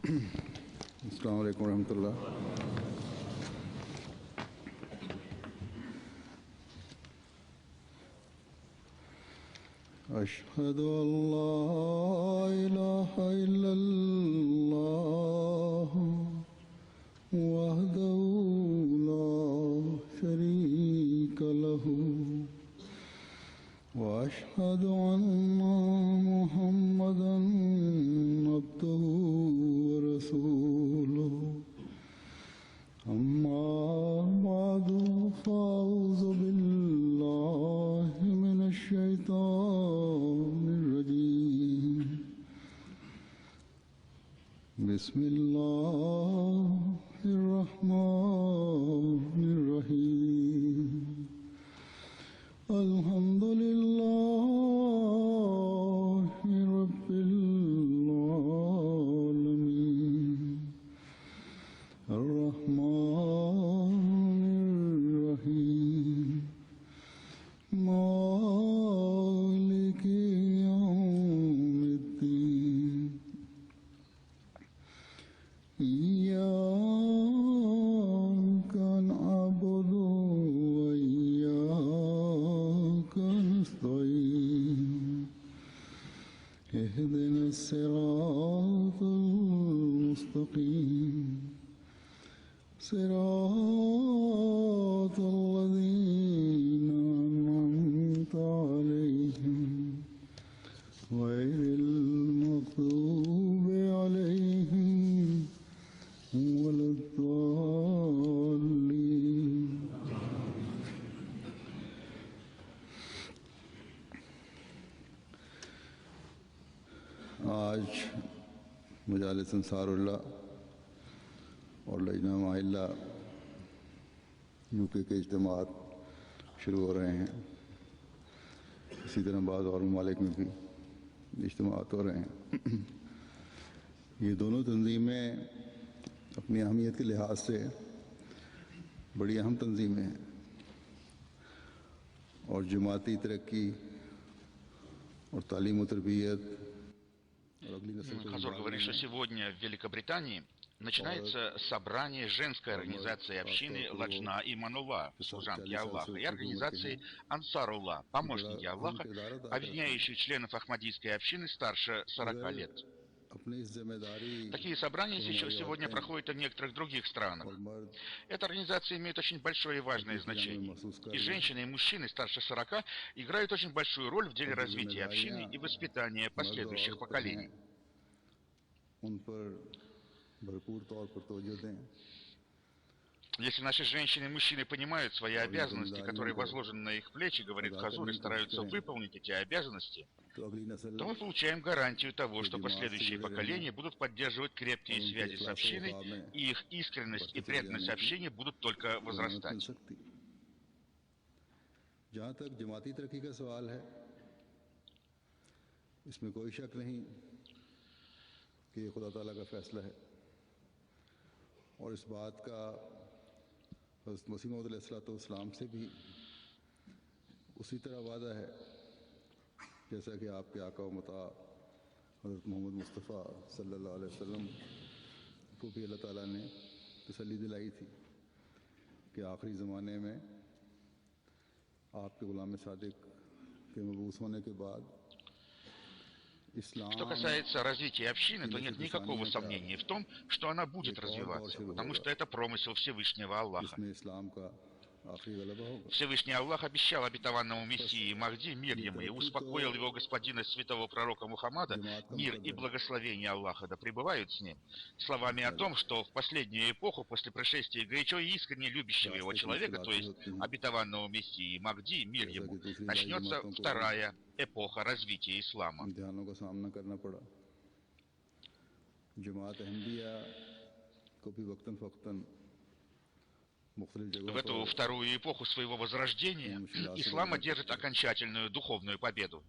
अस्सलाम वालेकुम रहमतुल्लाह। अशहदु अल्ला इलाहा इल्लल्लाह वहदहु ला शरीका लहू व अशहदु अन्ना मुहम्मदन अब्दुहु व रसूलुहु। अम्मा बादु फ़अऊज़ु बिल्लाहि मिनश शैतानिर रजीम। बिस्मिल्लाहिर रहमानिर रहीम। अल्हम्दुलिल्लाहि रब्बिल आलमीन अर्रहमानिर रहीम मालिकि यौमिद्दीन। इय्याका नअबुदु व इय्याका नस्तईन। इहदिनस सिरातल मुस्तकीम सिरातल लज़ीना अनअमता अलैहिम गैरिल मग़दूबि अलैहिम वलद्दाल्लीन। आज मजालिस अंसारुल्लाह और लजना माहिल्ला यूके के इज्तिमात शुरू हो रहे हैं। इसी तरह बाज़ और ममालिक में भी इज्तिमात हो रहे हैं। ये दोनों तंजीमें अपनी अहमियत के लिहाज से बड़ी अहम तंजीमें हैं और जमाती तरक्की और तालीम व तरबियत और अगली नस्ल को Хазор говорит, что сегодня в Великобритании начинается собрание женской организации общины Ладжна Иманулла, служанки Аллаха, и организации Ансарулла, помощники Аллаха, объединяющие членов Ахмадийской общины старше 40 лет. Такие собрания сегодня проходят и в некоторых других странах. Эта организация имеет очень большое и важное значение. И женщины, и мужчины старше 40 играют очень большую роль в деле развития общины и воспитания последующих поколений. Если наши женщины и мужчины понимают свои обязанности, которые возложены на их плечи, говорит Хазур, и стараются выполнить эти обязанности, то мы получаем гарантию того, что последующие поколения будут поддерживать крепкие связи с общиной, и их искренность и преданность общине будут только возрастать. और इस बात का हज़रत मसीह मौऊद अलैहिस्सलाम से भी उसी तरह वादा है जैसा कि आपके आका व मता हज़रत मोहम्मद मुस्तफ़ा सल्लल्लाहु अलैहि वसल्लम को भी अल्लाह ताला ने तसल्ली दिलाई थी कि आखिरी ज़माने में आपके ग़ुलाम सादिक के मबूस होने के बाद Что касается развития общины, то нет никакого сомнения в том, что она будет развиваться, потому что это промысел Всевышнего Аллаха. Всевышний Аллах обещал обетованному Мессии Махди мир ему и успокоил его господина святого пророка Мухаммада, мир и благословение Аллаха да пребывают с ним, словами о том, что в последнюю эпоху после пришествия горячо и искренне любящего его человека, то есть обетованного Мессии Махди, мир ему, начнется вторая эпоха развития ислама. В эту вторую эпоху своего возрождения ислам одержит окончательную духовную победу.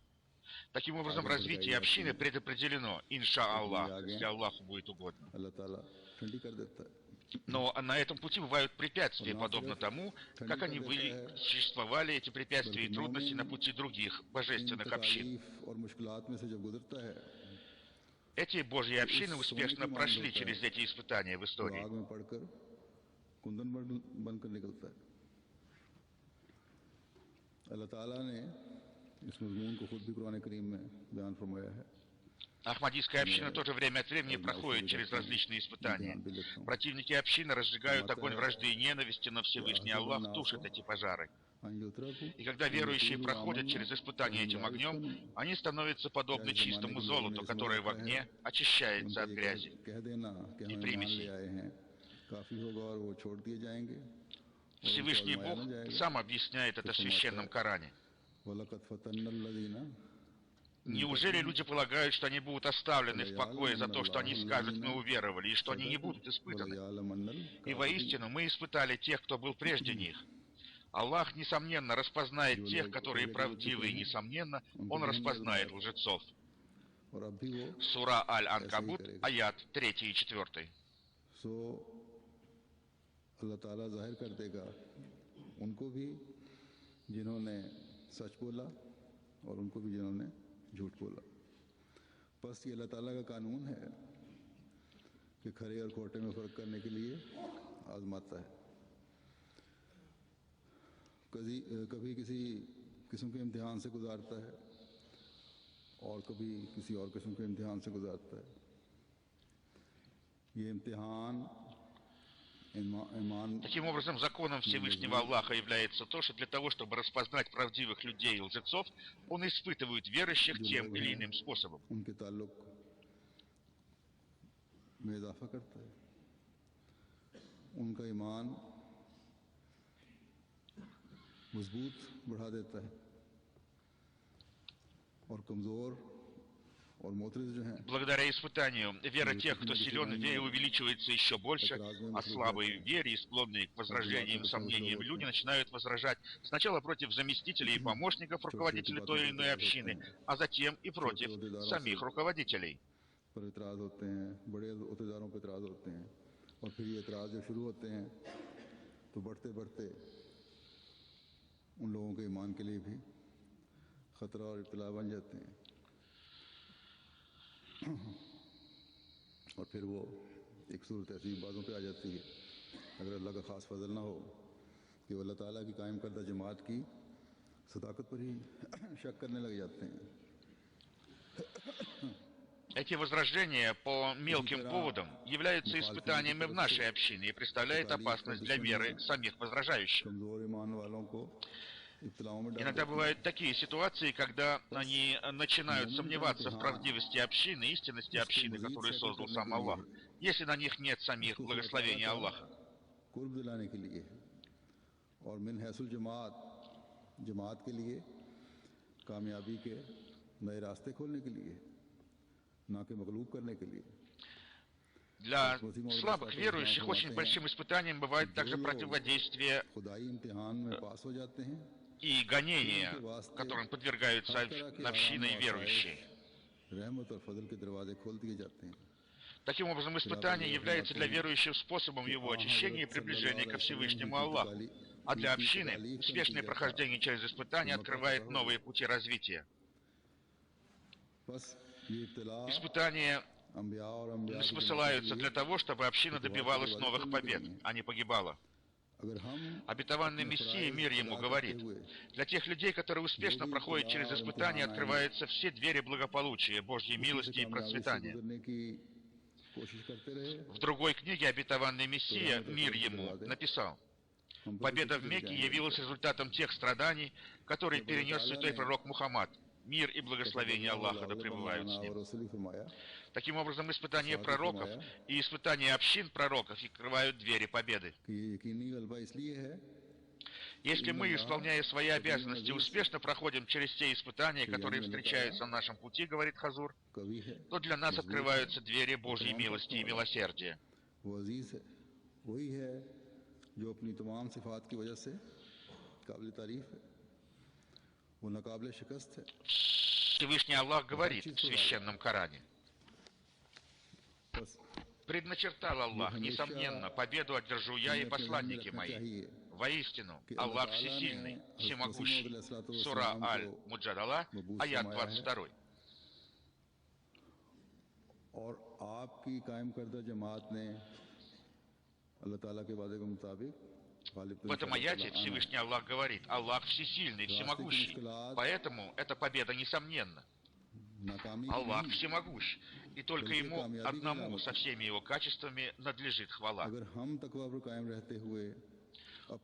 Таким образом, развитие общины предопределено, инша-Аллах, если Аллаху будет угодно. Но на этом пути бывают препятствия, подобно тому, как они существовали, эти препятствия и трудности на пути других божественных общин. Эти Божьи общины успешно прошли через эти испытания в वो истории. आग में पड़कर कुंदन बनकर निकलता है। अल्लाह ताला ने इस मजमून को खुद भी कुरान करीम में बयान फरमाया है। Ахмадийская община тоже время от времени проходит через различные испытания. Противники общины разжигают огонь вражды и ненависти, но Всевышний Аллах тушит эти пожары. И когда верующие проходят через испытания этим огнем, они становятся подобны чистому золоту, которое в огне очищается от грязи и примесей. Всевышний Бог сам объясняет это в Священном Коране. Неужели люди полагают, что они будут оставлены в покое за то, что они скажут, мы уверовали, и что они не будут испытаны? И воистину мы испытали тех, кто был прежде них. Аллах, несомненно, распознает тех, которые правдивы, и, несомненно, Он распознает лжецов. Сура Аль-Анкабут, аят 3 и 4. अल्लाह ताला जाहिर कर देगा उनको भी जिन्होंने सच बोला और उनको भी जिन्होंने झूठ बोला। बस ये अल्लाह ताला का कानून है कि खरे और खोटे में फ़र्क करने के लिए आजमाता है। कभी किसी किस्म के इम्तिहान से गुजारता है और कभी किसी और किस्म के इम्तिहान से गुजारता है। ये इम्तिहान Таким образом, законом Всевышнего Аллаха является то, что для того, чтобы распознать правдивых людей и лжецов, Он испытывает верующих тем или иным способом. Благодаря испытанию вера тех, кто силен в вере, увеличивается еще больше, а слабые в вере и склонные к возражениям и сомнениям люди начинают возражать сначала против заместителей и помощников руководителей той или иной общины, а затем и против самих руководителей. और फिर वो एक सूरत ऐसी बातों पे आ जाती है अगर अल्लाह का ख़ास फजल ना हो कि वो अल्लाह ताला की कायम करदा जमात की सदाकत पर ही शक करने लग जाते हैं। Эти возражения по мелким поводам являются испытаниями в нашей общине и представляют опасность для веры самих возражающих. Иногда бывают такие ситуации, когда они начинают сомневаться в правдивости общины, истинности общины, которую создал сам Аллах, если на них нет самих благословений Аллаха. Для слабых верующих очень большим испытанием бывает также противодействие и гонения, которым подвергаются общины и верующие. Таким образом, испытание является для верующих способом его очищения и приближения ко Всевышнему Аллаху, а для общины успешное прохождение через испытание открывает новые пути развития. Испытания спосылаются для того, чтобы община добивалась новых побед, а не погибала. Обетованный Мессия, мир ему, говорит: для тех людей, которые успешно проходят через испытания, открываются все двери благополучия, Божьей милости и процветания. В другой книге обетованный Мессия, мир ему, написал: победа в Мекке явилась результатом тех страданий, которые перенес святой пророк Мухаммад, мир и благословение Аллаха да пребывают с ним. Таким образом, испытания пророков и испытания общин пророков открывают двери победы. Если мы, исполняя свои обязанности, успешно проходим через те испытания, которые встречаются на нашем пути, говорит Хазур, то для нас открываются двери Божьей милости и милосердия. Всевышний Аллах говорит в Священном Коране: предначертал Аллах, несомненно, победу одержу я и посланники мои. Воистину, Аллах всесильный, всемогущий. Сура Аль-Муджадала, аят 22. और आपकी कायम करदा जमात ने अल्लाह ताला के वादे के मुताबिक В этом аяте Всевышний Аллах говорит: Аллах всесильный, всемогущий. Поэтому эта победа несомненна. Аллах всемогущ, и только Ему одному со всеми Его качествами надлежит хвала.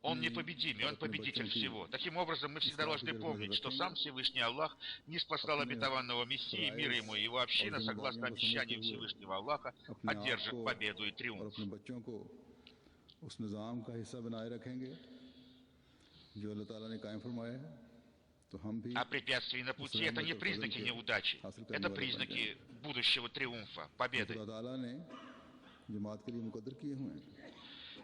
Он непобедим, и Он победитель всего. Таким образом, мы всегда должны помнить, что сам Всевышний Аллах не спасал обетованного Мессии, мир ему, и его община, согласно обещанию Всевышнего Аллаха, одержит победу и триумф. А препятствия на пути — это не признаки неудачи, это признаки будущего триумфа, победы.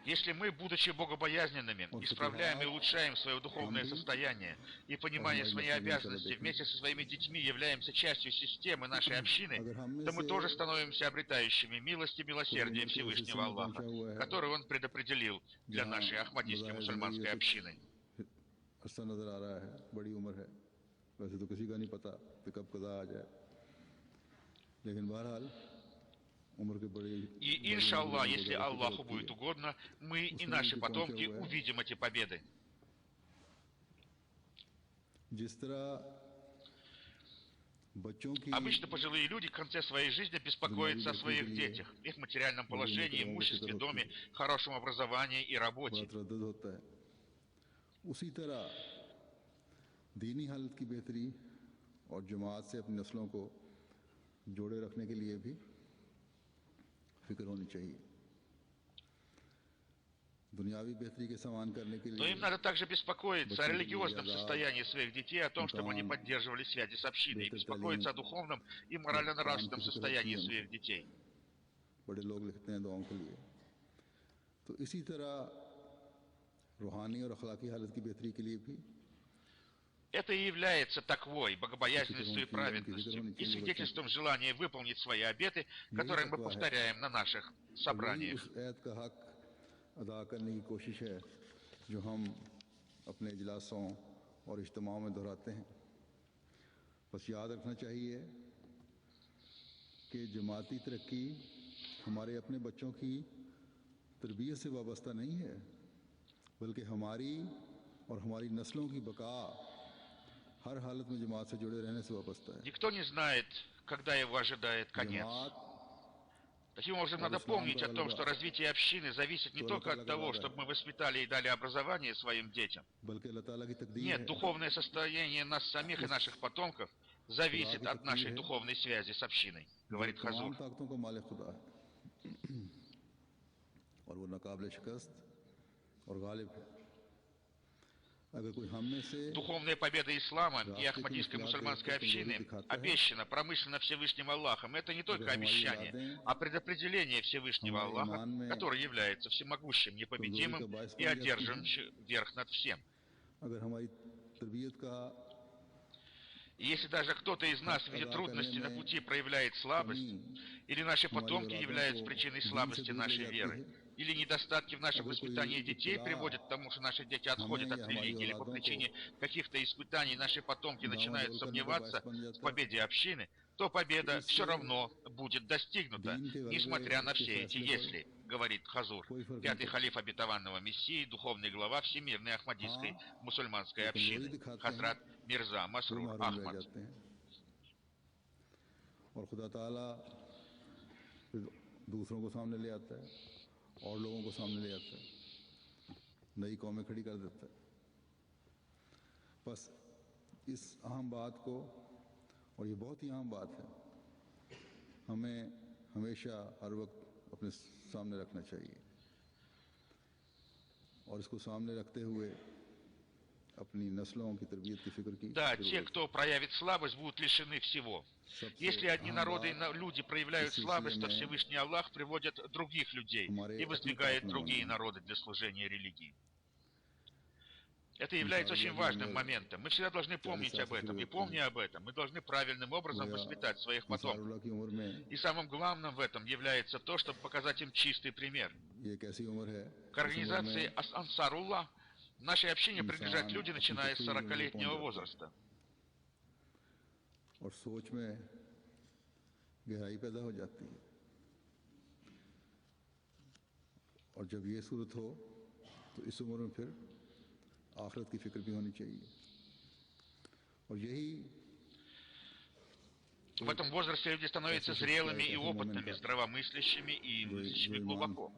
Если мы, будучи богобоязненными, исправляем и улучшаем свое духовное состояние и понимание своей обязанности вместе со своими детьми являемся частью системы нашей общины, то мы тоже становимся обретающими милость и милосердие Всевышнего Аллаха, который Он предопределил для нашей ахмадийской мусульманской общины. И, иншаллах, если Аллаху будет угодно, мы и наши потомки увидим эти победы. Обычно пожилые люди в конце своей жизни беспокоятся о своих детях, их материальном положении, имуществе, доме, хорошем образовании и работе. दीनी हालत की बेहतरी और जमात से अपनी नस्लों को जोड़े रखने के लिए भी फिक्र होनी चाहिए। दुनियावी बेहतरी के समान करने के लिए Но им надо также беспокоиться о религиозном состоянии своих детей, о том, чтобы они поддерживали связи с общиной, и беспокоиться о духовном и морально-нравственном состоянии своих детей. बड़े लोग लिखते हैं दुआओं के लिए। तो इसी तरह रूहानी और अखलाकी हालत की बेहतरी के लिए भी это и является таквой, богобоязненностью и праведностью, и свидетельством желания выполнить свои обеты, которые мы повторяем на наших собраниях. बस याद रखना चाहिए कि जमाती तरक्की हमारे अपने बच्चों की तरबियत से वाबस्ता नहीं है, बल्कि हमारी और हमारी नस्लों की बका हर हालत में जमात से जुड़े रहने से वाबस्ता है। Никто не знает, когда его ожидает конец. Таким образом, надо помнить о том, что развитие общины зависит не только от того, чтобы мы воспитали и дали образование своим детям. Нет, духовное состояние нас самих и наших потомков зависит от нашей духовной связи с общиной, говорит Хазур. Духовная победа ислама и ахмадийской мусульманской общины обещана промышленно Всевышним Аллахом. Это не только обещание, а предопределение Всевышнего Аллаха, который является всемогущим, непобедимым и одерживающим верх над всем. И если даже кто-то из нас, видя трудности на пути, проявляет слабость, или наши потомки являются причиной слабости нашей веры, или недостатки в нашем воспитании детей приводят к тому, что наши дети отходят от религии, или по причине каких-то испытаний наши потомки начинают сомневаться в победе общины, то победа все равно будет достигнута, несмотря на все эти «если», говорит Хазур, пятый халиф обетованного Мессии, духовный глава Всемирной Ахмадийской мусульманской общины, Хазрат Мирза Масрур Ахмад. और लोगों को सामने ले आता है, नई कौमें खड़ी कर देता है। बस इस अहम बात को, और ये बहुत ही अहम बात है, हमें हमेशा हर वक्त अपने सामने रखना चाहिए और इसको सामने रखते हुए अपनी नस्लों की तरबियत की फिक्र की। Да, те, кто проявит слабость, будут лишены всего. Если одни народы и люди проявляют слабость, то Всевышний Аллах приводит других людей и воздвигает другие народы для служения религии. Это является очень важным моментом. Мы всегда должны помнить об этом. И помня об этом, мы должны правильным образом воспитать своих потомков. И самым главным в этом является то, чтобы показать им чистый пример. К организации Ансаруллах в нашей общине принадлежат люди, начиная с 40-летнего возраста. गहराई पैदा हो जाती है। और जब ये सूरत हो तो इस उम्र में फिर आखिरत की फिक्र भी होनी चाहिए। और यही В этом возрасте люди становятся зрелыми и опытными, здравомыслящими и мыслящими глубоко.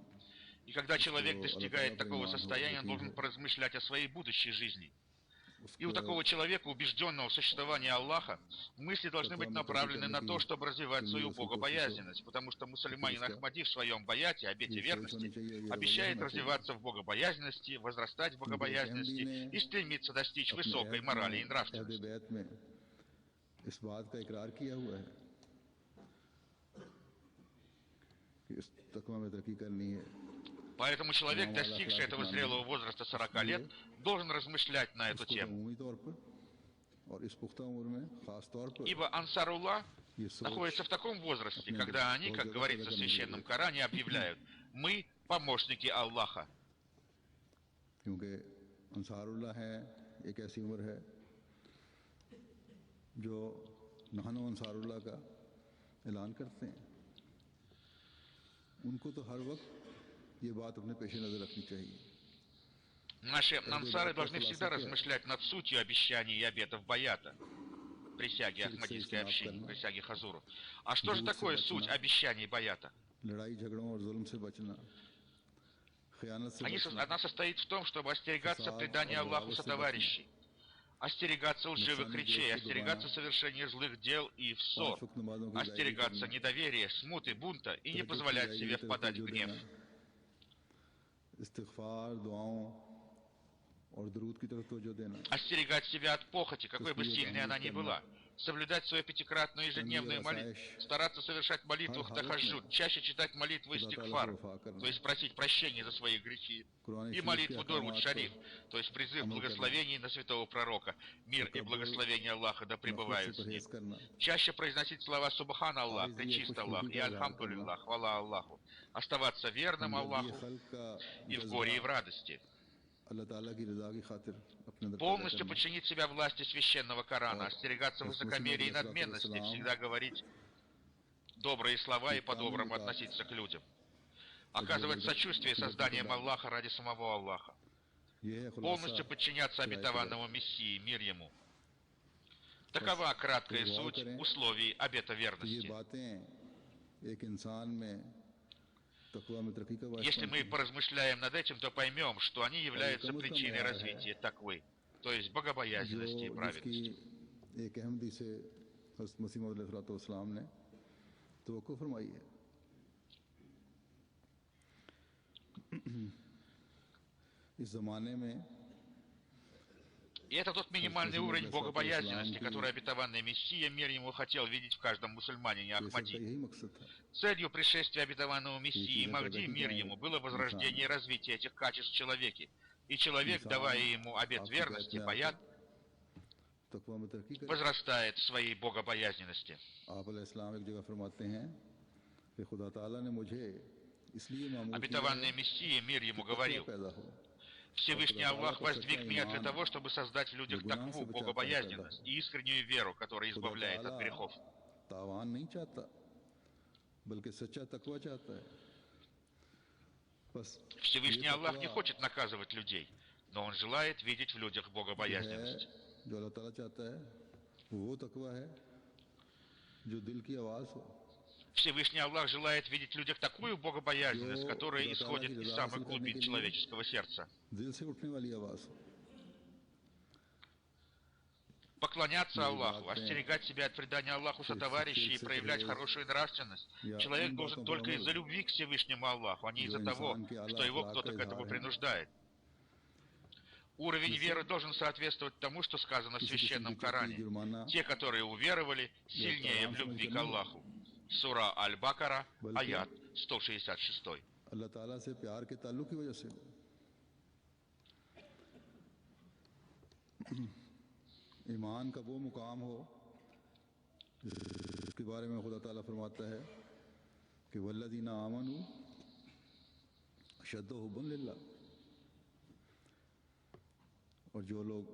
И когда человек достигает такого состояния, он должен поразмышлять о своей будущей жизни. И у такого человека, убежденного в существовании Аллаха, мысли должны быть направлены на то, чтобы развивать свою богобоязненность, потому что мусульманин Ахмади в своем баяте, обете верности, обещает развиваться в богобоязненности, возрастать в богобоязненности и стремиться достичь высокой морали и нравственности. इस बात का इकरार किया हुआ है कि इस तकवा में तरक्की करनी है। Поэтому человек, достигший этого зрелого возраста 40 лет, должен размышлять на эту тему. Ибо Ансаруллах находятся в таком возрасте, когда они, как говорится в Священном Коране, объявляют: «Мы помощники Аллаха». जो नहनो अंसारुल्लाह का ऐलान करते हैं, उनको तो हर वक्त ये बात अपने पेश नज़र रखनी चाहिए। Наши ансары должны всегда размышлять над сутью обещаний и обетов баята, присяги Ахмадийской общины, присяги Хазуру. А что же такое суть обещаний баята? Она состоит в том, чтобы остерегаться предания Аллаху сотоварищей, остерегаться лживых речей, остерегаться совершения злых дел и ссор, остерегаться недоверия, смуты, бунта и не позволять себе впадать в гнев. Остерегать себя от похоти, какой бы сильной она ни была. Соблюдать свою пятикратную ежедневную молитву, стараться совершать молитву тахаджуд, чаще читать молитву истигфар, то есть просить прощения за свои грехи, и молитву дуруд шариф, то есть призыв благословений на святого пророка, мир и благословение Аллаха да пребывают с ним. Чаще произносить слова Субхан Аллах, Пречист Аллах и Альхамдулиллах, хвала Аллаху, оставаться верным Аллаху и в горе, и в радости. Полностью подчинить себя власти священного Корана, остерегаться высокомерия и надменности, всегда говорить добрые слова и по-доброму относиться к людям, оказывать сочувствие созданием Аллаха ради самого Аллаха, полностью подчиняться обетованному Мессии, мир ему. Такова краткая суть условий обета верности. Если мы поразмышляем над этим, то поймем, что они являются причиной развития таквы, то есть богобоязненности и праведности. И это тот минимальный уровень богобоязненности, который обетованный Мессия, мир ему, хотел видеть в каждом мусульманине Ахмади. Целью пришествия обетованного Мессии Махди, мир ему, было возрождение и развитие этих качеств в человеке. И человек, давая ему обет верности, баят, возрастает в своей богобоязненности. Обетованный Мессия, мир ему, говорил: «Всевышний Аллах воздвиг меня для того, чтобы создать в людях такву, богобоязненность и искреннюю веру, которая избавляет от грехов». Всевышний Аллах не хочет наказывать людей, но Он желает видеть в людях богобоязненность. Всевышний Аллах желает видеть в людях такую богобоязненность, которая исходит из самых глубин человеческого сердца. Поклоняться Аллаху, остерегать себя от предания Аллаху сотоварищей и проявлять хорошую нравственность человек должен только из-за любви к Всевышнему Аллаху, а не из-за того, что его кто-то к этому принуждает. Уровень веры должен соответствовать тому, что сказано в Священном Коране. Те, которые уверовали, сильнее в любви к Аллаху. Сура Аль-Бакара, аят 166. ईमान का वो मुकाम हो जिसके बारे में खुदा ताला फरमाता है कि वल्लज़ीना आमनू अशद्दु हुब्बन लिल्लाह, और जो लोग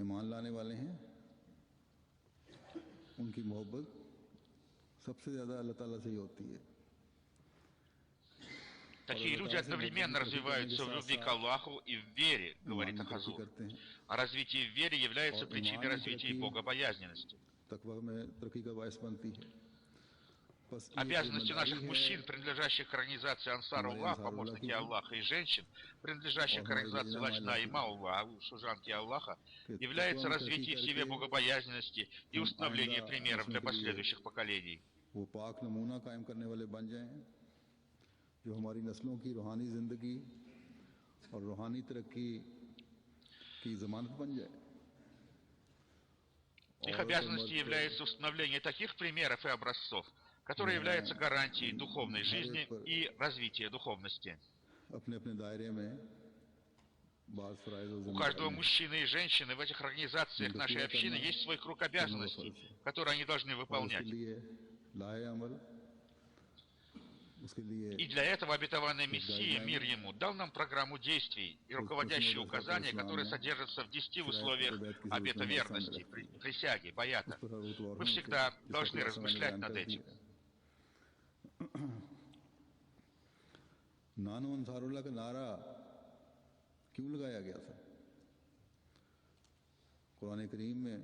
ईमान लाने वाले हैं उनकी मोहब्बत सबसे ज़्यादा अल्लाह ताला से ही होती है। Такие люди одновременно развиваются в любви к Аллаху и в вере, говорит Ахазур. А развитие в вере является причиной развития богобоязненности. Обязанностью наших мужчин, принадлежащих к организации Ансар-Аллах, помощники Аллаха, и женщин, принадлежащих к организации Лачна и Маулла, служанки Аллаха, является развитие в себе богобоязненности и установление примеров для последующих поколений. जो हमारी नस्लों की रूहानी ज़िंदगी और रूहानी तरक्की की ज़मानत बन जाए। Их обязанностью является установление таких примеров и образцов, которые являются гарантией духовной жизни и развития духовности. У каждого мужчины и женщины в этих организациях нашей общины есть свой круг обязанностей, которые они должны выполнять. И для этого обетованный Мессия, мир ему, дал нам программу действий и руководящие указания, которые содержатся в 10 условиях обета верности, присяги, баята. Мы всегда должны размышлять над этим. नानो अंसारुल्लाह का नारा क्यों लगाया गया था? कुरान करीम में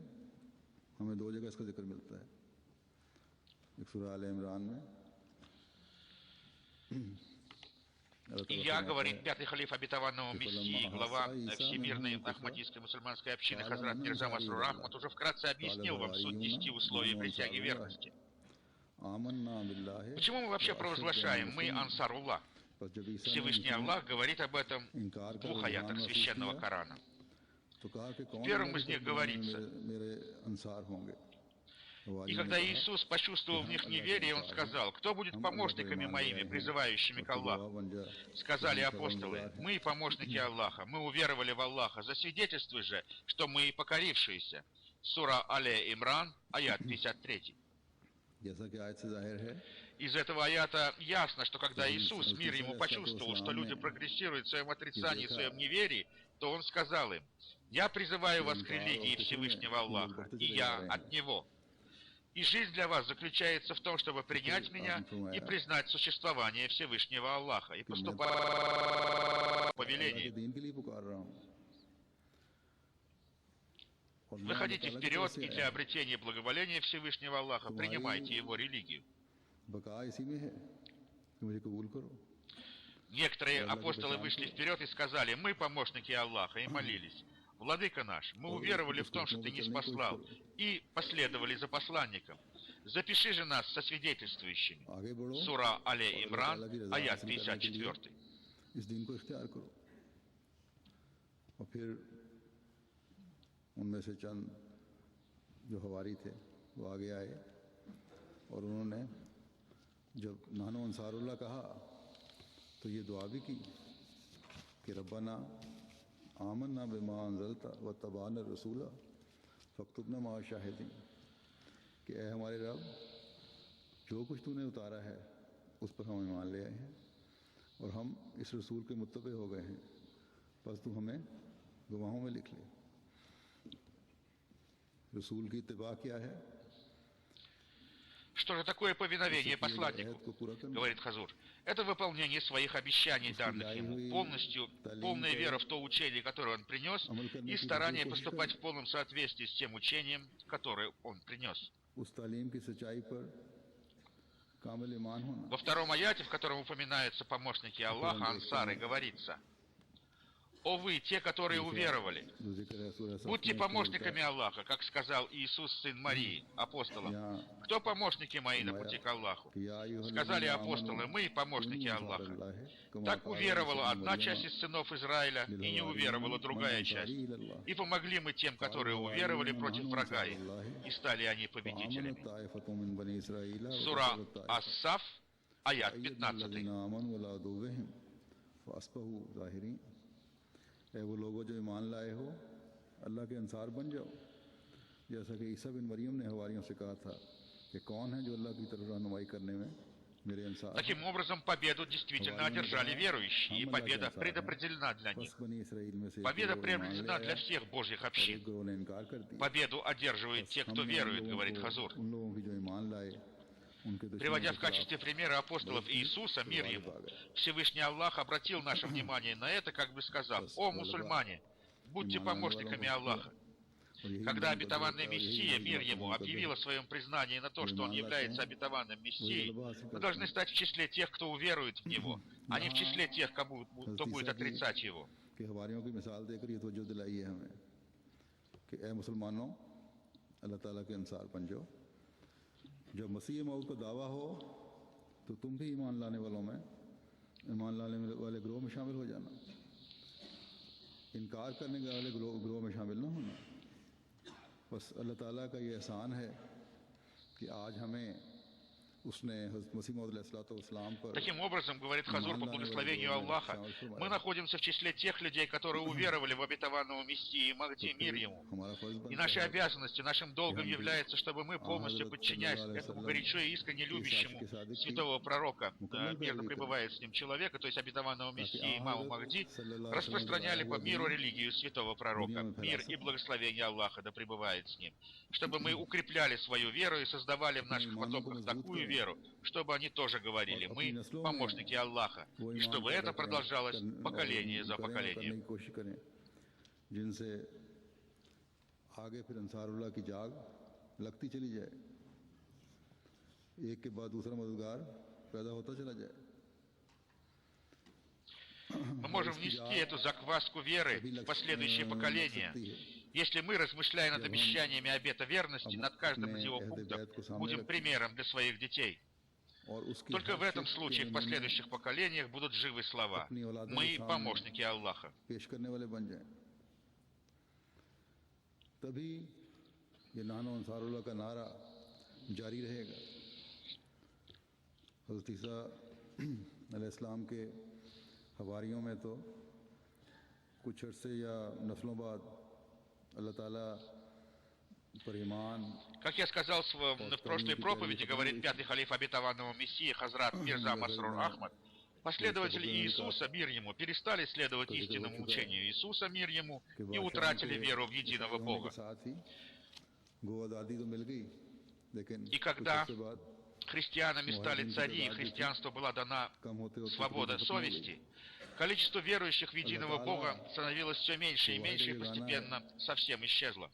हमें दो जगह इसका जिक्र मिलता है। एक सूरह आल इमरान में Илья, говорит пятый халиф обетованного Мессии, глава Всемирной Ахмадийской мусульманской общины Хазрат Мирза Масрур Ахмад уже вкратце объяснил вам суть 10 условий присяги верности. Почему мы вообще провозглашаем «Мы Ансаруллах»? Всевышний Аллах говорит об этом в 2 аятах Священного Корана. В первом из них говорится: «И когда Иисус почувствовал в них неверие, Он сказал: кто будет помощниками моими, призывающими к Аллаху? Сказали апостолы: мы помощники Аллаха, мы уверовали в Аллаха, засвидетельствуй же, что мы покорившиеся». Сура Але Имран, аят 53. Из этого аята ясно, что когда Иисус, мир ему, почувствовал, что люди прогрессируют в своем отрицании, в своем неверии, то Он сказал им: «Я призываю вас к религии Всевышнего Аллаха, и я от Него. И жизнь для вас заключается в том, чтобы принять меня и признать существование Всевышнего Аллаха и поступать по повелению. Выходите вперед и для обретения благоволения Всевышнего Аллаха принимайте Его религию». Некоторые апостолы вышли вперед и сказали: «Мы помощники Аллаха», и молились: «Владыка наш, мы уверовали в том, что Ты не спаслал, и последовали за посланником. Запиши же нас со свидетельствующими». Сура Але Имран, аят 54. उनमें से चंद जो हवारी थे वो आगे आए और उन्होंने जब नानो अंसारुल्लाह कहा तो ये दुआ भी की कि रब्बना आमन्ना बिमा अंज़लता व तबाना रसूला फक्तुबना मा शाहिदीन, कि ऐ हमारे रब, जो कुछ तूने उतारा है उस पर हम ईमान ले आए हैं और हम इस रसूल के मुत्तबे हो गए हैं, बस तू हमें गवाहों में लिख ले। रसूल की इत्तिबा क्या है? Что же такое повиновение посланнику? Говорит Хазур. Это выполнение своих обещаний, данных ему, полная вера в то учение, которое он принес, и старание поступать в полном соответствии с тем учением, которое он принес. Во втором аяте, в котором упоминаются помощники Аллаха, ансары, говорится: «О вы, те, которые уверовали, будьте помощниками Аллаха, как сказал Иисус, сын Марии, апостолам. Кто помощники мои на пути к Аллаху? Сказали апостолы: мы помощники Аллаха. Так уверовала одна часть из сынов Израиля, и не уверовала другая часть. И помогли мы тем, которые уверовали против врага их, и стали они победителями». Сура Ас-Саф, аят 15. वो लोगों जो ईमान लाए हो, अल्लाह के अंसार बन जाओ, जैसा कि ईसा बिन मरियम ने हवारियों से कहा था कि कौन है जो अल्लाह की तरफ रहनुमाई करने में मेरे अंसार। Таким образом, победу действительно одержали верующие, и победа предопределена для них. Победа предопределена для всех Божьих общин. Приводя в качестве примера апостолов Иисуса, мир ему, Всевышний Аллах обратил наше внимание на это, как бы сказав: «О мусульмане, будьте помощниками Аллаха». Когда обетованный Мессия, мир ему, объявил о своем признании на то, что он является обетованным Мессией, мы должны стать в числе тех, кто уверует в него, а не в числе тех, кто будет отрицать его. जब मसीह मौत का दावा हो तो तुम भी ईमान लाने वालों में ईमान लाने वाले ग्रोह में शामिल हो जाना इनकार करने वाले ग्रोह में शामिल ना होना बस अल्लाह ताला का ये एहसान है कि आज हमें Таким образом, говорит Хазур по благословению Аллаха, мы находимся в числе тех людей, которые уверовали в обетованного Мессии Махди, мир ему. И нашей обязанностью, нашим долгом является, чтобы мы, полностью подчиняясь этому горячо и искренне любящему святого пророка, мирно пребывает с ним человека, то есть обетованного Мессии имама Махди, распространяли по миру религию святого пророка, мир и благословение Аллаха да пребывает с ним, чтобы мы укрепляли свою веру и создавали в наших потомках такую веру, чтобы они тоже говорили: мы помощники Аллаха, и чтобы это продолжалось поколение за поколением. Мы можем внести эту закваску веры в последующие поколения, если мы, размышляя над обещаниями обета верности, над каждым из его пунктов, будем примером для своих детей. Только в этом случае в последующих поколениях будут живы слова: мы помощники Аллаха. हवारियों में तो कुछ अरसे या नस्लों बाद अल्लाह ताला पर ईमान. Как я сказал в прошлой проповеди, говорит пятый халиф обетованного Мессии Хазрат Мирза Масрур Ахмад, последователи Иисуса, мир ему, перестали следовать истинному учению Иисуса, мир ему, и утратили веру в единого Бога. И когда христианами стали цари, и христианству была дана свобода совести, количество верующих в единого Бога становилось все меньше и меньше, и постепенно совсем исчезло.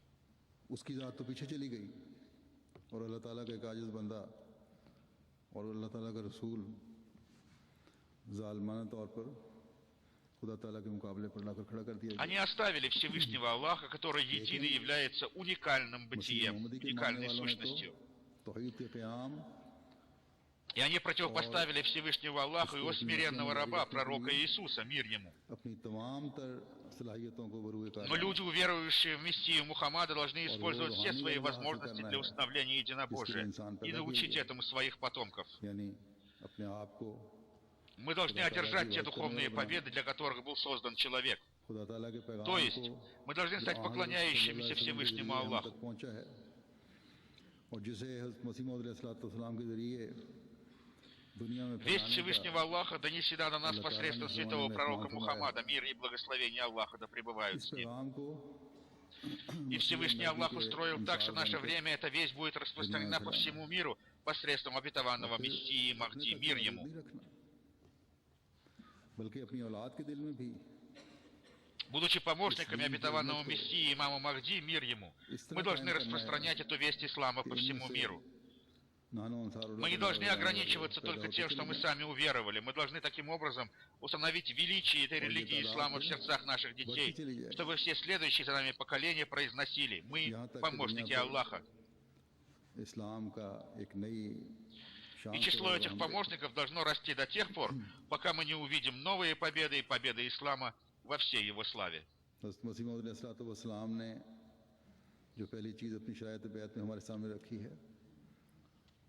Они оставили Всевышнего Аллаха, который единый является уникальным бытием, уникальной сущностью. И они противопоставили Всевышнего Аллаха и его смиренного раба, пророка Иисуса, мир ему. Но люди, уверующие в Мессию Мухаммада, должны использовать все свои возможности для установления единобожия и научить этому своих потомков. Мы должны одержать те духовные победы, для которых был создан человек. То есть, мы должны стать поклоняющимися Всевышнему Аллаху. Весть Всевышнего Аллаха донесена до нас посредством святого пророка Мухаммада, мир и благословение Аллаха да пребывают с ним. И Всевышний Аллах устроил так, что в наше время эта весть будет распространена по всему миру посредством обетованного Мессии Махди, мир ему. Будучи помощниками обетованного Мессии имама Махди, мир ему, мы должны распространять эту весть ислама по всему миру. Мы не должны ограничиваться только тем, что мы сами уверовали. Мы должны таким образом установить величие этой религии ислама в сердцах наших детей, чтобы все следующие за нами поколения произносили: мы помощники Аллаха. И число этих помощников должно расти до тех пор, пока мы не увидим новые победы и победы ислама во всей его славе.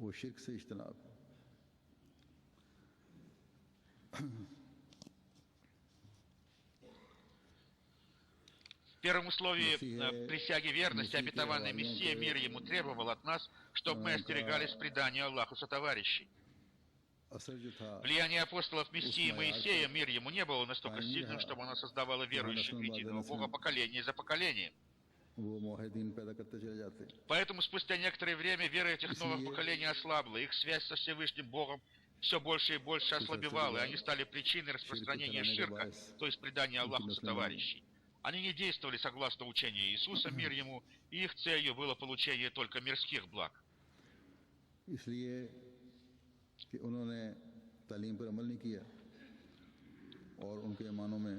वो शिर्क से इज्तनाब है. В первом условии присяги верности обетованный Мессия, мир ему, требовал от нас, чтобы мы остерегались предания Аллаху сотоварищей. Влияние апостолов Мессии Моисея, мир ему, не было настолько сильным, чтобы оно создавало верующих в единого Бога поколение за поколением. वो मुआहिदीन पैदा करते चले जाते। Поэтому спустя некоторое время вера этих новых поколений ослабла, их связь со Всевышним Богом все больше и больше ослабевала, и они стали причиной распространения ширка, то есть предания Аллаху сотоварищей. Они не действовали согласно учению Иисуса, мир ему, и их целью было получение только мирских благ. इसलिए कि उन्होंने तालीम पर अमल नहीं किया और उनके ईमानों में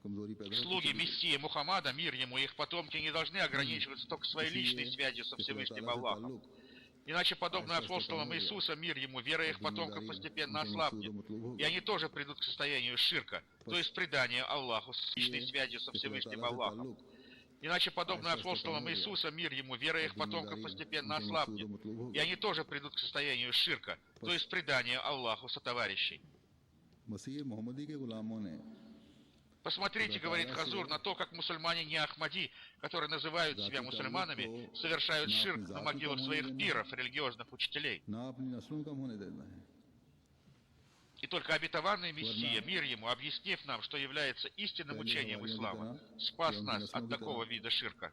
कमजोरी पैदा Слуги Мессии Мухаммада, мир ему, и их потомки не должны ограничиваться только своей личной связью со Всевышним Аллахом. Иначе, подобно апостолам Иисуса, мир ему, вера их потомков постепенно ослабнет, и они тоже придут к состоянию ширка, то есть предания Аллаху с личной связью со Всевышним Аллахом. Иначе, подобно апостолам Иисуса, мир ему, вера их потомков постепенно ослабнет, и они тоже придут к состоянию ширка, то есть предания Аллаху сотоварищей. Посмотрите, говорит Хазур, на то, как мусульмане не Ахмади, которые называют себя мусульманами, совершают ширк на могилах своих пиров, религиозных учителей. И только обетованный Мессия, мир ему, объяснив нам, что является истинным учением ислама, спас нас от такого вида ширка.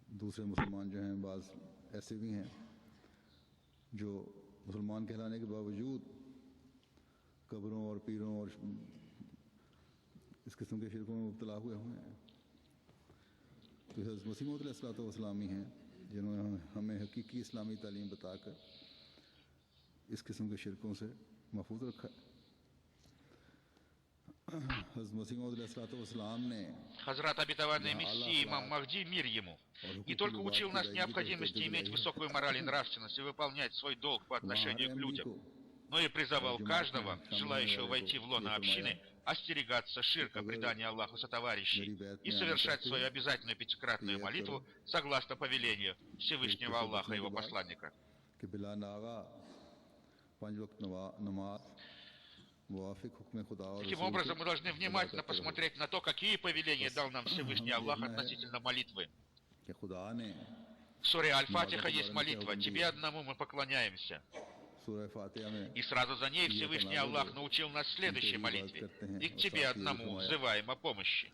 दूसरे मुसलमान जो हैं बाज़ ऐसे भी हैं जो मुसलमान कहलाने के बावजूद कब्रों और पीरों और इस किस्म के शिरकों में मुब्तला हुए हैं। तो हज़रत मसीह मौऊद अलैहिस्सलाम ही हैं जिन्होंने हमें हकीकी इस्लामी तालीम बताकर इस किस्म के शिरकों से महफूज रखा है। Хазрат обетованный Мессии, имам Махди, мир ему, не только учил нас необходимости иметь высокую мораль и нравственность и выполнять свой долг по отношению к людям, но и призывал каждого, желающего войти в лоно общины, остерегаться ширка, предания Аллаху сотоварищей и совершать свою обязательную пятикратную молитву согласно повелению Всевышнего Аллаха и его посланника. Таким образом, мы должны внимательно посмотреть на то, какие повеления дал нам Всевышний Аллах относительно молитвы. В суре Аль-Фатиха есть молитва «Тебе одному мы поклоняемся». И сразу за ней Всевышний Аллах научил нас следующей молитве. «И к Тебе одному взываем о помощи».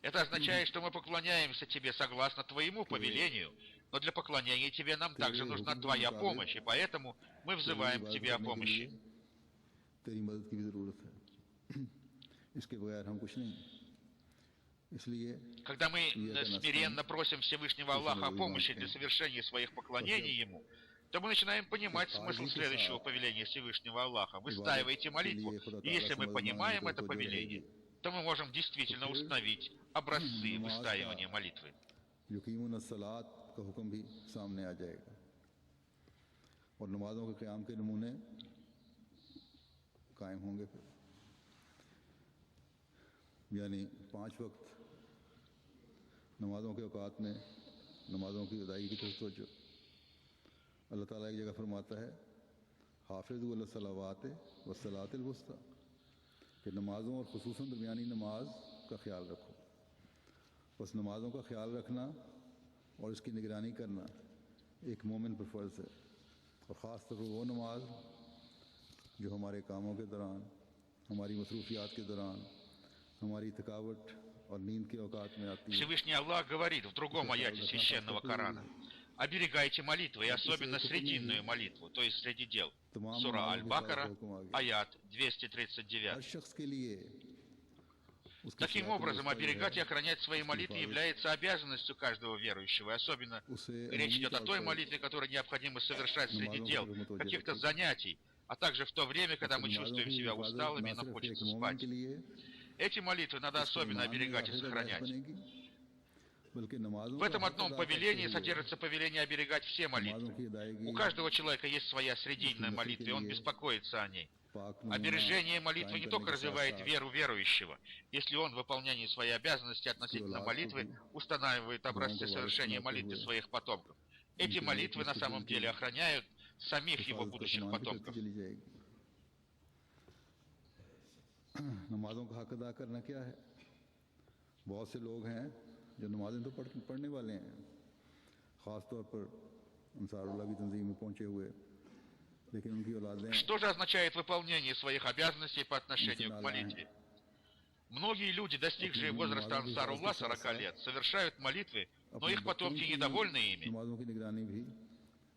Это означает, что мы поклоняемся Тебе согласно Твоему повелению, но для поклонения Тебе нам также нужна Твоя помощь, и поэтому мы взываем к Тебе о помощи. Когда мы смиренно просим Всевышнего Аллаха о помощи для совершения своих поклонений Ему, то мы начинаем понимать смысл следующего повеления Всевышнего Аллаха. Выстаивайте молитву, и если мы понимаем это повеление, то мы можем действительно установить образцы выстаивания молитвы. का हुक्म भी सामने आ जाएगा और नमाजों के क़याम के नमूने कायम होंगे फिर यानी 5 वक्त नमाजों के औकात में नमाजों की अदायगी की तरफ तवज्जो। अल्लाह ताला एक जगह फरमाता है हाफिज़ु अला सलावात व सलातिल वुस्ता कि नमाज़ों और ख़ुसूसन दरमियानी नमाज का ख्याल रखो। बस नमाज़ों का ख्याल रखना और इसकी निगरानी करना एक मोमिन पर फ़र्ज़ है और ख़ास तौर पर वो नमाज जो हमारे कामों के दौरान, हमारी मसरूफ़ियात के दौरान, हमारी थकावट और नींद के औकात में आती है। Всевышний Аллах говорит в другом аяте священного Корана: оберегайте молитвы, и особенно срединную молитву, то есть среди дел. Сура Аль-Бакара, аят 239. Таким образом, оберегать и охранять свои молитвы является обязанностью каждого верующего, и особенно речь идет о той молитве, которую необходимо совершать среди дел, каких-то занятий, а также в то время, когда мы чувствуем себя усталыми и нам хочется спать. Эти молитвы надо особенно оберегать и сохранять. В этом одном повелении содержится повеление оберегать все молитвы. У каждого человека есть своя срединная молитва, и он беспокоится о ней. Обережение молитвы не только развивает веру верующего, если он в выполнении своей обязанности относительно молитвы устанавливает образцы совершения молитвы своих потомков. Эти молитвы на самом деле охраняют самих его будущих потомков. नमाजों का हक अदा करना क्या है? बहुत से लोग हैं जो नमाजें तो पढ़ने वाले हैं, ख़ास तौर पर अंसारुल्लाह की तंजीम में पहुंचे हुए, लेकिन उनकी औलादें Что же означает выполнение своих обязанностей по отношению к молитве? Многие люди, достигшие возраста Ансарулла 40 лет, совершают молитвы, но их потомки недовольны ими. नमाजों की निगरानी भी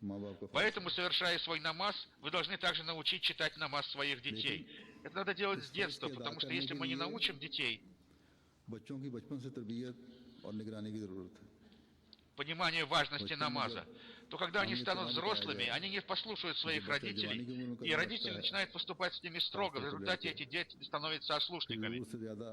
माँ बाप का फर्ज है। Поэтому, совершая свой намаз, вы должны также научить читать намаз своих детей. Это надо делать с детства, потому что если мы не научим детей बच्चों की बचपन से तरबियत और निगरानी की ज़रूरत है। пониманию важности намаза, то когда они станут взрослыми, они не послушают своих родителей, и родители начинают поступать с ними строго. В результате эти дети становятся ослушниками. ज़रूरत से ज़्यादा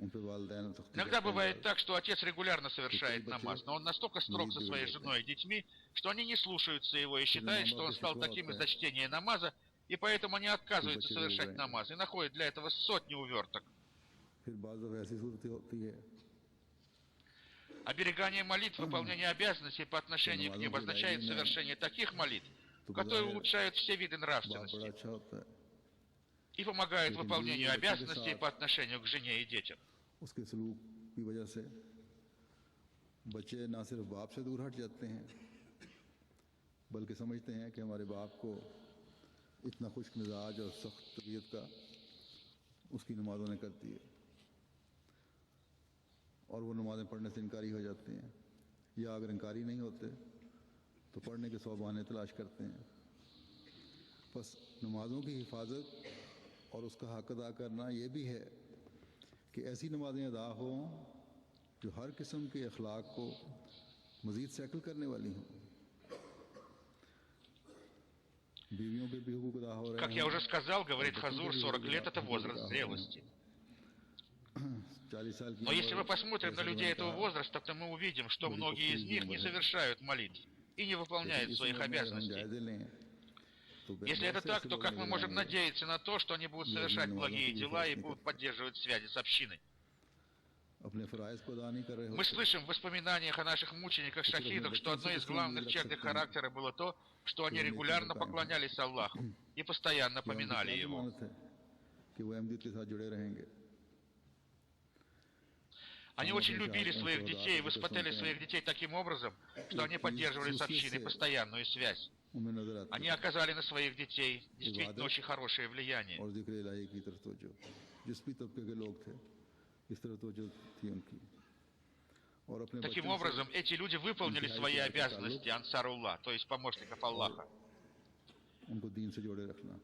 उन पे वालिदैन सख्ती Иногда करते हैं। бывает так, что отец регулярно совершает намаз, но он настолько строг со своей женой и детьми, что они не слушаются его и считают, что он стал таким из-за чтения намаза, и поэтому они отказываются совершать намаз и находят для этого сотни уверток. फिर बाज़ दफ़ा ऐसी सूरत होती है Оберегание молитв, выполнение обязанностей по отношению к ним означает совершение таких молитв, которые улучшают все виды बाप बड़ा нравственности अच्छा होता है, и помогают выполнению обязанностей по отношению к жене и детям. उसके सलूक की वजह से बच्चे ना सिर्फ बाप से दूर हट जाते हैं, बल्कि समझते हैं कि हमारे बाप को इतना खुश्क मिजाज और सख्त तबीयत का उसकी नमाज़ों ने कर दी है, और वो नमाज़ें पढ़ने से इनकारी हो जाते हैं, या अगर इनकारी नहीं होते तो पढ़ने के 100 बहाने तलाश करते हैं। बस नमाज़ों की हिफाजत और उसका हक अदा करना ये भी है कि ऐसी नमाज़ें अदा हों जो हर किस्म के अखलाक को मज़ीद सैकल करने वाली हों। बीवियों पे भी हुकूक अदा हो रहे Как я уже сказал, говорит Хазур, 40 лет – это возраст зрелости. 40 साल की Но если мы उम्र посмотрим на людей этого возраста, то мы увидим, что многие из них не совершают молитв и не выполняют इस своих उम्र में अगर हम обязанностей. जायज़े लें तो Если это так, то как мы можем надеяться на то, что они будут совершать благие дела и будут поддерживать связи с общиной? अपने फ़राइज़ को अदा नहीं कर रहे Мы होते, слышим в воспоминаниях о наших мучениках-шахидах, что одной из главных черт их характера было то, что они регулярно поклонялись Аллаху и постоянно कि उनकी поминали क्या Его. ज़मानत है कि वो अहमदियत के साथ जुड़े रहेंगे। Они очень любили своих детей и воспитали своих детей таким образом, что они поддерживали с общиной постоянную связь. उनमें नजर आती Они оказали на своих детей действительно очень хорошее влияние. और जिक्र इलाही की तरफ तवज्जो, जिस भी तबके के लोग थे इस तरफ तवज्जो थी उनकी, और अपने Таким बच्चों से образом, эти люди выполнили свои обязанности Ансарулла, то есть помощников Аллаха. उनको दीन से जोड़े रखना,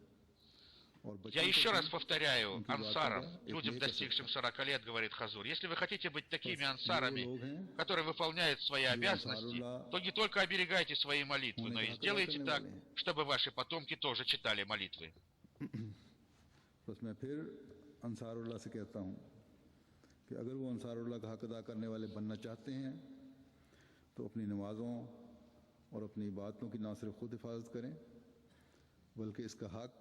और Я बच्चों еще को раз भी повторяю, उनकी ансаров, बातों का людям, एक नेक достигшим 40 лет, говорит Хазур, если вы хотите быть такими वो ансарами, लोग हैं которые выполняют свои обязанности, то не только оберегайте свои молитвы, но и сделайте так, чтобы ваши потомки тоже читали молитвы. बस मैं फिर अंसारुल्लाह से कहता हूँ कि अगर वो अंसारुल्लाह का हक अदा करने वाले बनना चाहते हैं तो अपनी नमाज़ों और अपनी इबादतों की ना सिर्फ खुद हिफाजत करें, बल्कि इसका हक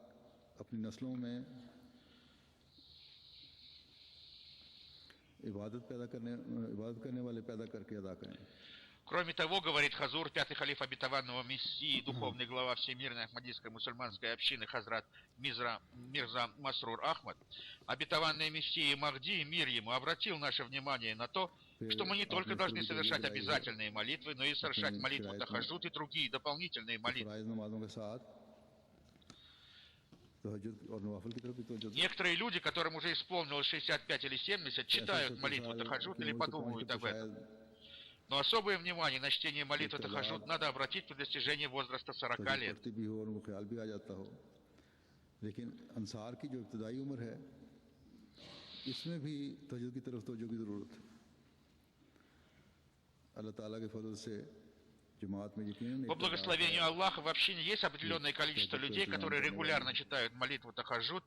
अपनी नस्लों में इबादत करने वाले पैदा करके अदा करें। Кроме того, говорит Хазур, пятый халиф обетованного Мессии, духовный глава Всемирной Ахмадийской мусульманской общины Хазрат Мирза Масрур Ахмад, обетованный Мессией Махди, мир ему, обратил наше внимание на то, что мы не только должны совершать обязательные молитвы, но и совершать молитву тахаджуд и другие дополнительные молитвы. फ़राइज़ नमाज़ों के साथ तहज्जुद और नवाफिल की तरफ भी तवज्जो दें। Некоторые люди, которым уже исполнилось 65 или 70, читают молитву тахаджуд или подумывают об этом. Но особое внимание на чтение молитвы тахаджуд надо обратить при достижении возраста 40 лет. पढ़ती भी हो और उनको ख्याल भी आ जाता हो, लेकिन अंसार की जो इब्तदाई उम्र है इसमें भी तहज्जुद की तरफ तवज्जो की ज़रूरत है। अल्लाह ताला के फजल से जमात में यकीनन По благословению Аллаха в общине есть определенное количество людей, которые регулярно читают молитву тахаджуд,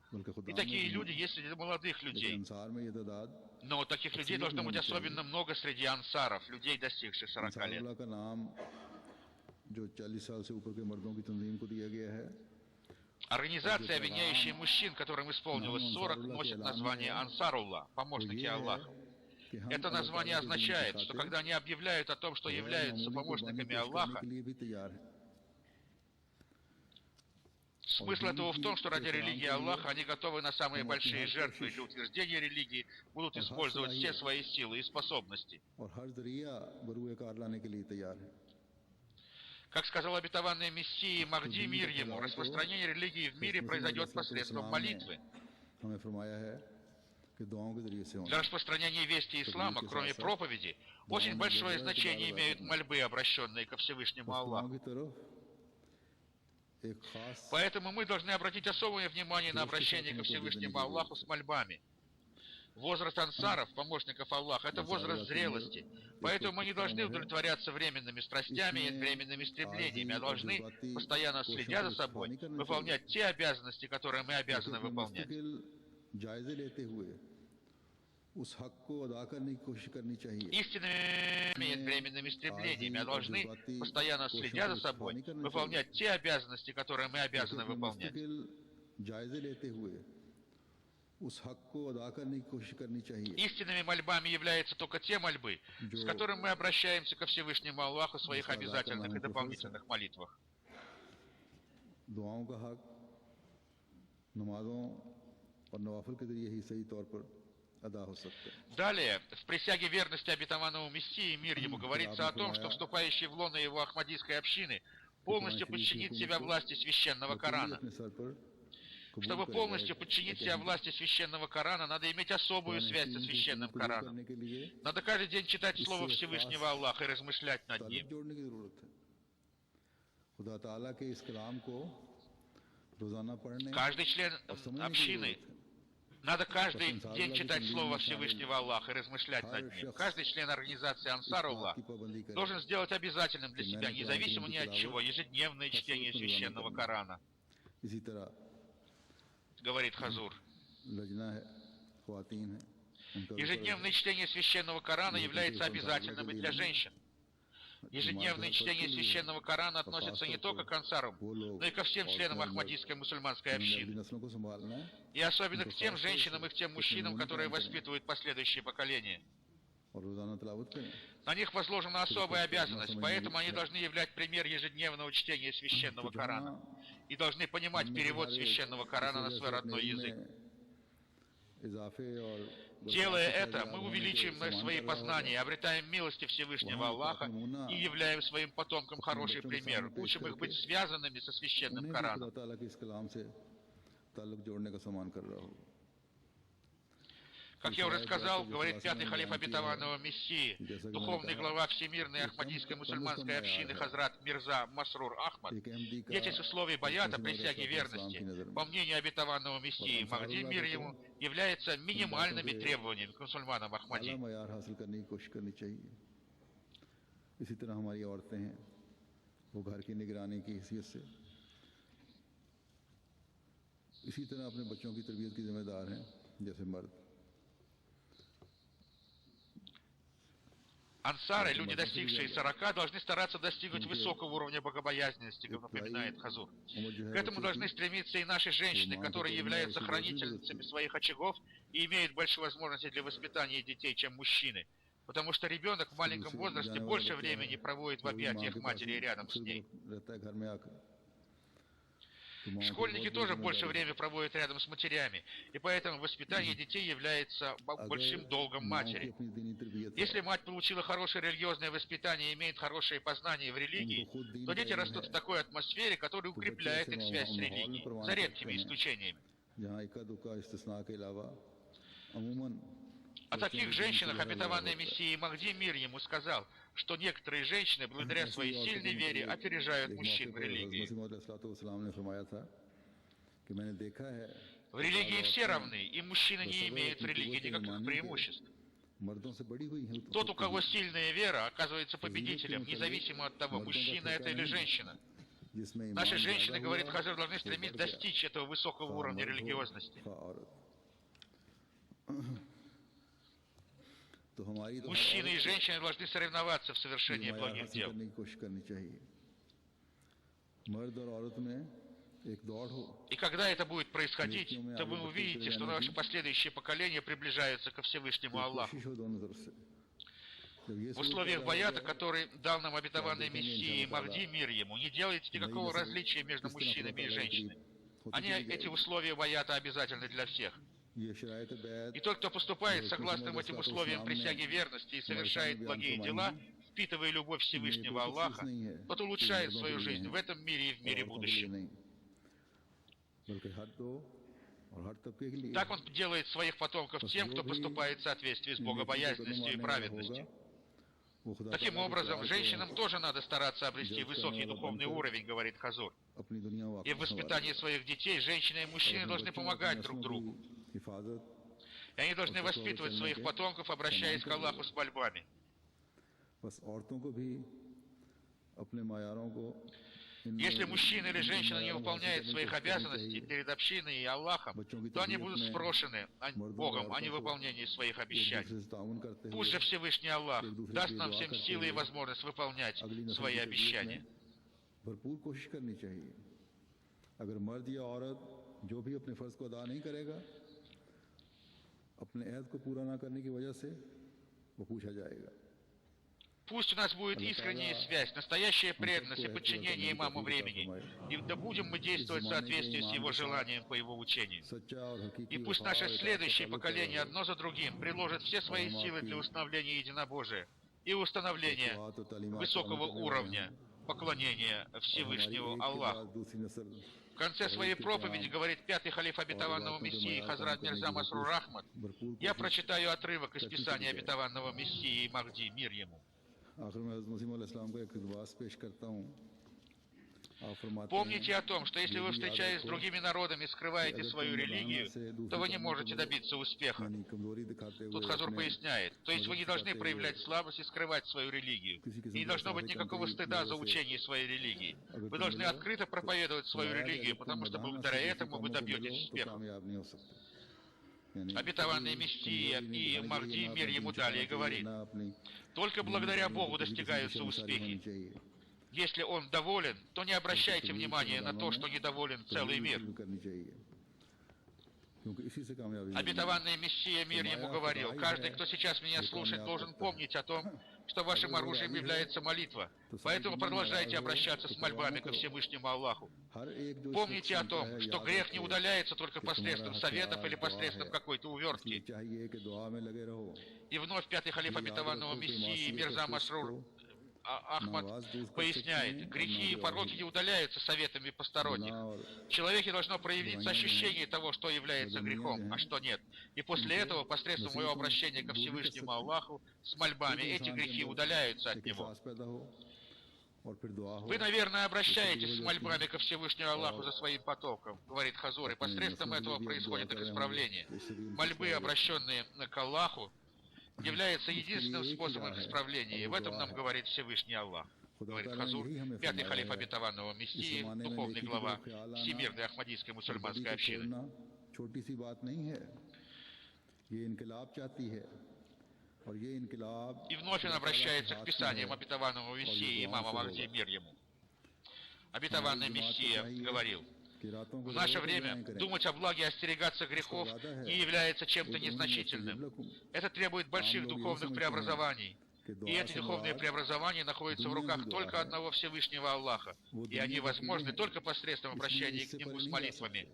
и такие люди есть среди молодых людей. अंसार में ये तादाद Но таких людей должно быть особенно много среди ансаров, людей, достигших 40 лет. अंसारुल्लाह का नाम जो 40 साल से ऊपर के मर्दों की तंजीम को दिया गया है, Организация, объединяющая мужчин, которым исполнилось 40, носит название Ансарулла, помощники Аллаха. कि हम Это название означает, что когда они объявляют о том, что являются помощниками Аллаха, के लिए भी तैयार हैं। смысл этого в том, что ради религии Аллаха они готовы на самые большие жертвы. Для утверждения религии будут использовать все свои силы и способности. और हर जरिया बरूए कार लाने के लिए तैयार है। Как сказал обетованный Мессии Махди, мир ему, распространение религии в мире произойдет посредством молитвы. Для распространения вести ислама, кроме проповеди, очень большое значение имеют мольбы, обращенные ко Всевышнему Аллаху. Поэтому мы должны обратить особое внимание на обращение ко Всевышнему Аллаху с мольбами. Возраст ансаров, помощников Аллаха, это возраст зрелости. Поэтому мы не должны удовлетворяться временными страстями и временными стремлениями, а должны, постоянно следя за собой, выполнять те обязанности, которые мы обязаны выполнять. Истинными и временными стремлениями, а должны, постоянно следя за собой, выполнять те обязанности, которые мы обязаны выполнять. Истинными мольбами являются только те мольбы, с которыми мы обращаемся ко Всевышнему Аллаху в своих обязательных и дополнительных молитвах. Далее, в присяге верности обетованному Мессии, мир ему, говорится о том, что вступающий в лоно его ахмадийской общины полностью подчинит себя власти священного Корана. Чтобы полностью подчинить себя власти священного Корана, надо иметь особую связь со священным Кораном. Надо каждый день читать Слово Всевышнего Аллаха и размышлять над ним. Каждый член общины, надо каждый день читать Слово Всевышнего Аллаха и размышлять над ним. Каждый член организации Ансаруллах должен сделать обязательным для себя, независимо ни от чего, ежедневное чтение священного Корана. Говорит Хазур. Ежедневное чтение священного Корана является обязательным и для женщин. Ежедневное чтение священного Корана относится не только к ансарам, но и ко всем членам ахмадийской мусульманской общины. И особенно к тем женщинам и к тем мужчинам, которые воспитывают последующие поколения. На них возложена особая обязанность, поэтому они должны являть пример ежедневного чтения священного Корана и должны понимать перевод священного Корана на свой родной язык. Делая это, мы увеличиваем свои познания, обретаем милости Всевышнего Аллаха и являем своим потомкам хороший пример, учим их быть связанными со священным Кораном. Как я уже сказал, говорит пятый халиф обетованного Мессии, духовный глава Всемирной Ахмадийской мусульманской общины Хазрат Мирза Масрур Ахмад, эти с условий баята присяги верности, по мнению обетованного Мессии Махди, мир ему, являются минимальными требованиями к мусульманам Ахмади. Ансары, люди, достигшие 40, должны стараться достигнуть высокого уровня богобоязненности, как напоминает Хазур. К этому должны стремиться и наши женщины, которые являются хранительницами своих очагов и имеют больше возможностей для воспитания детей, чем мужчины. Потому что ребенок в маленьком возрасте больше времени проводит в объятиях матери рядом с ней. Школьники тоже больше времени проводят рядом с матерями, и поэтому воспитание детей является большим долгом матери. Если мать получила хорошее религиозное воспитание и имеет хорошие познания в религии, то дети растут в такой атмосфере, которая укрепляет их связь с религией, за редкими исключениями. О таких женщинах обетованный Мессия Махди, мир ему, сказал, что некоторые женщины, благодаря своей сильной вере, опережают мужчин в религии. В религии все равны, и мужчины не имеют в религии никаких преимуществ. Тот, у кого сильная вера, оказывается победителем, независимо от того, мужчина это или женщина. Наши женщины, говорит Хазар, должны стремиться достичь этого высокого уровня религиозности. Мужчины и женщины должны соревноваться в совершении благих дел. И когда это будет происходить, то вы увидите, что наши последующие поколения приближаются ко Всевышнему Аллаху. В условиях баята, который дал нам обетованный Мессия Махди, мир ему, не делайте никакого различия между мужчинами и женщинами. Эти условия баята обязательны для всех. И тот, кто поступает согласно этим условиям присяги верности и совершает благие дела, впитывая любовь कि ये Всевышнего कोई कुछ चीज़ Аллаха, नहीं है тот कि улучшает मर्दों के свою लिए жизнь है в этом мире и в और мире औरतों के लिए будущем. नहीं, बल्कि हर दो और हर तबके के लिए Так है। он делает своих потомков बस тем, जो кто भी поступает в соответствии с नेकी को कदम богобоязненностью и मानने वाला होगा, праведностью. वो खुदा Таким ताला के образом, प्यार को женщинам тоже надо стараться обрести जज्ब करने высокий वाला духовный बनकर уровень, говорит Хазур. अपनी दुनिया И в वापस संवारेगा воспитании своих детей женщины и और мужчины अपने должны बच्चों और अपनी помогать друг नस्लों की другу. हिफाजत И они और должны तकवा को воспитывать चलने своих के потомков, समान обращаясь к कर Аллаху देगा। с мольбами. बस औरतों को भी अपने मायारों को Если мужчина или женщина не выполняет своих обязанностей перед общиной и Аллахом, то они будут спрошены Богом о невыполнении своих обещаний. Пусть же Всевышний Аллах даст нам всем силы и возможность выполнять свои обещания. भरपूर कोशिश करनी चाहिए। अगर मर्द या औरत जो भी अपने फर्ज को अदा नहीं करेगा, अपने अहद को पूरा ना करने की वजह से वो पूछा जाएगा। Пусть у нас будет искренняя связь, настоящая преданность и подчинение имаму времени. И да будем мы действовать в соответствии с его желанием по его учению. И пусть наше следующее поколение одно за другим приложит все свои силы для установления единобожия и установления высокого уровня поклонения Всевышнего Аллаху. В конце своей проповеди говорит пятый халиф обетованного Мессии Хазрат Мирза Масрур Ахмад. Я прочитаю отрывок из Писания обетованного Мессии Махди, мир ему. Помните о том, что если вы, встречаясь с другими народами, скрываете свою религию, то вы не можете добиться успеха. Тут Хазур поясняет, то есть вы не должны проявлять слабость и скрывать свою религию. И не должно быть никакого стыда за учение своей религии. Вы должны открыто проповедовать свою религию, потому что благодаря этому вы добьетесь успеха. Обетованный Мессия и Махди, мир ему далее, говорит, только благодаря Богу достигаются успехи. Если он доволен, то не обращайте внимания на то, что недоволен целый мир. Обетованный Мессия, мир ему, говорил, каждый, кто сейчас меня слушает, должен помнить о том, что вашим оружием является молитва. Поэтому продолжайте обращаться с мольбами ко Всевышнему Аллаху. Помните о том, что грех не удаляется только посредством советов или посредством какой-то увертки. И вновь пятый халиф обетованного Мессии Мирза Масрур Ахмад поясняет, грехи и пороки не удаляются советами посторонних. В человеке должно проявиться ощущение того, что является грехом, а что нет. И после этого, посредством моего обращения ко Всевышнему Аллаху с мольбами, эти грехи удаляются от него. Вы, наверное, обращаетесь с мольбами ко Всевышнему Аллаху за своим потоком, говорит Хазур, и посредством этого происходит их исправление. Мольбы, обращенные к Аллаху, является единственным способом исправления, и в этом нам говорит Всевышний Аллах. Говорит Хазур, пятый халиф обетованного Мессии, духовный глава Всемирной Ахмадийской мусульманской общины. И вновь он обращается к Писаниям обетованного Мессии, имама Махди, мир ему. Обетованный Мессия говорил, в наше время думать о благе и остерегаться грехов не является чем-то незначительным. Это требует больших духовных преобразований. И эти духовные преобразования находятся в руках только одного Всевышнего Аллаха. И они возможны только посредством обращения к Нему с молитвами.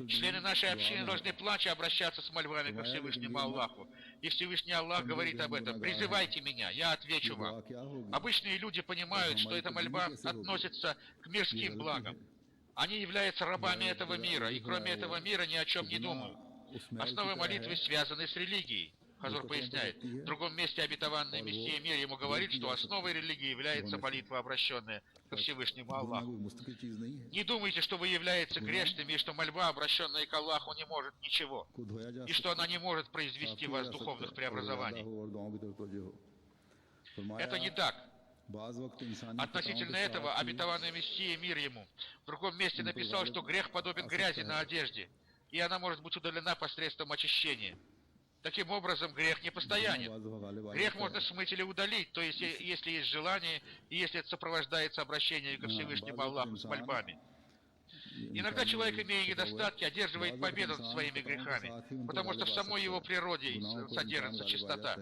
Члены нашей общины должны плача обращаться с мольбами ко Всевышнему Аллаху. И Всевышний Аллах говорит об этом. «Призывайте меня, я отвечу вам». Обычные люди понимают, что эта мольба относится к мирским благам. Они являются рабами этого мира, и кроме этого мира ни о чем не думают. Основы молитвы связаны с религией. Хазур поясняет, в другом месте обетованный Мессия мир ему говорит, что основой религии является молитва, обращенная ко Всевышнему Аллаху. Не думайте, что вы являетесь грешными, и что мольба, обращенная к Аллаху, не может ничего, и что она не может произвести в вас духовных преобразований. Это не так. Относительно этого обетованный Мессия мир ему в другом месте написал, что грех подобен грязи на одежде, и она может быть удалена посредством очищения. Таким образом, грех не постоянен. Грех можно смыть или удалить, то есть, если есть желание, и если это сопровождается обращением ко Всевышнему Аллаху с мольбами. Иногда человек, имея недостатки, одерживает победу над своими грехами, потому что в самой его природе содержится чистота.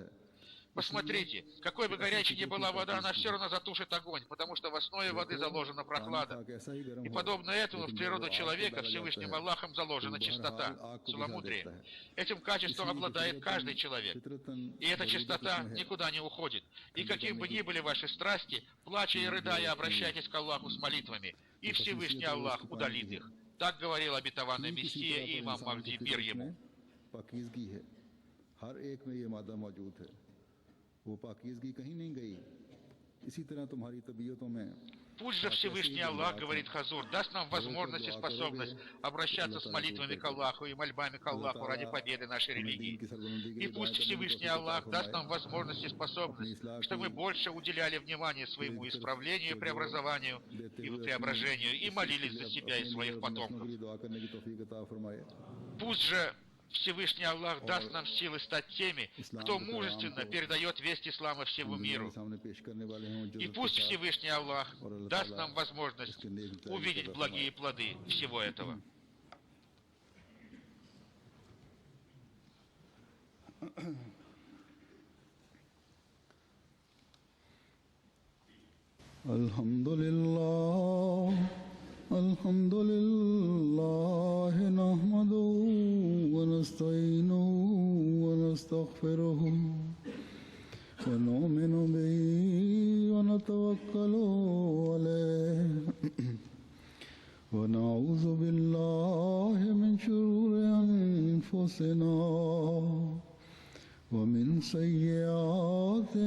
Посмотрите, какой бы горячей ни была вода, она все равно затушит огонь, потому что в основе воды заложена прохлада. И подобно этому в природу человека Всевышним Аллахом заложена чистота, целомудрие. Этим качеством обладает каждый человек. И эта чистота никуда не уходит. И каким бы ни были ваши страсти, плача и рыдая, обращайтесь к Аллаху с молитвами, и Всевышний Аллах удалит их. Так говорил обетованный Мессия и имам Махди, мир ему. Пусть же Всевышний Аллах, говорит Хазур, даст нам возможность и способность обращаться с молитвами к Аллаху и мольбами к Аллаху ради победы нашей религии. И пусть Всевышний Аллах даст нам возможность и способность, чтобы мы больше уделяли внимание своему исправлению и преобразованию и преображению и молились за себя и своих потомков. Пусть же Всевышний Аллах даст нам силы стать теми, кто мужественно передает весть ислама всему миру. И пусть Всевышний Аллах даст нам возможность увидеть благие плоды всего этого. Alhamdulillah, nahmaduhu wa nasta'inuhu wa nastaghfiruhu wa nu'minu bihi wa natawakkalu alayhi wa na'udhu billahi min shururi anfusina wa min sayyiati